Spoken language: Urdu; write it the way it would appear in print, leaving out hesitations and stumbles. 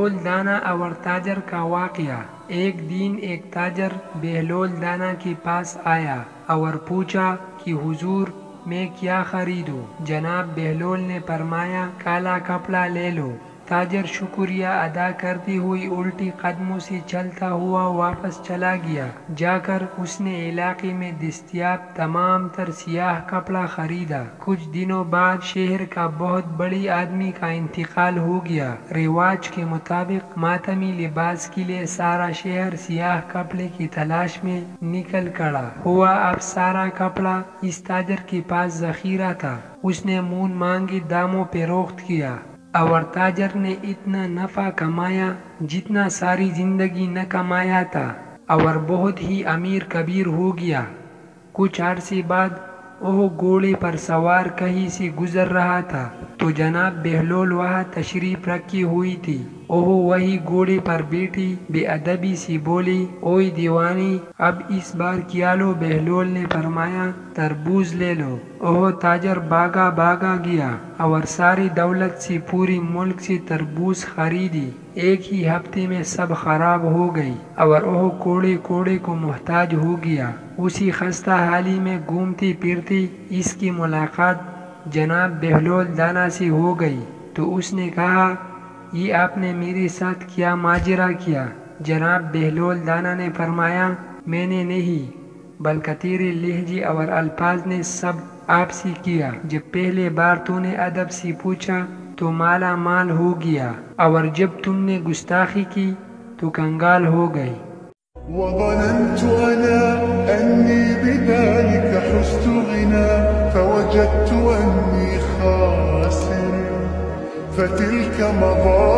بہلول دانا اور تاجر کا واقعہ۔ ایک دن ایک تاجر بہلول دانا کے پاس آیا اور پوچھا کہ حضور میں کیا خریدوں؟ جناب بہلول نے فرمایا کالا کپڑا لے لو۔ تاجر شکریہ ادا کرتے ہوئے الٹی قدموں سے چلتا ہوا واپس چلا گیا۔ جا کر اس نے علاقے میں دستیاب تمام تر سیاہ کپڑا خریدا۔ کچھ دنوں بعد شہر کا بہت بڑی آدمی کا انتقال ہو گیا۔ رواج کے مطابق ماتمی لباس کے لیے سارا شہر سیاہ کپڑے کی تلاش میں نکل کھڑا ہوا۔ اب سارا کپڑا اس تاجر کے پاس ذخیرہ تھا۔ اس نے مون مانگے داموں پہ فروخت کیا اور تاجر نے اتنا نفع کمایا جتنا ساری زندگی نہ کمایا تھا اور بہت ہی امیر کبیر ہو گیا۔ کچھ عرصے بعد وہ گھوڑے پر سوار کہیں سے گزر رہا تھا تو جناب بہلول وہاں تشریف رکھی ہوئی تھی۔ وہ وہی گھوڑے پر بیٹھی بے ادبی سے بولی اوئے دیوانی اب اس بار کیا لو؟ بہلول نے فرمایا تربوز لے لو۔ وہ تاجر بھاگا گیا اور ساری دولت سے پوری ملک سے تربوز خریدی۔ ایک ہی ہفتے میں سب خراب ہو گئی اور وہ کوڑے کو محتاج ہو گیا۔ اسی خستہ حالی میں گھومتی پھرتی اس کی ملاقات جناب بہلول دانا سے ہو گئی تو اس نے کہا یہ آپ نے میرے ساتھ کیا ماجرا کیا؟ جناب بہلول دانا نے فرمایا میں نے نہیں بلکہ تیرے لہجے اور الفاظ نے سب آپ سے کیا۔ جب پہلے بار تو نے ادب سے پوچھا تو مالا مال ہو گیا اور جب تم نے گستاخی کی تو کنگال ہو گئی۔ وظننت أنا أني بذلك حزت غنى فوجدت أني خاسر فتلك مظاهر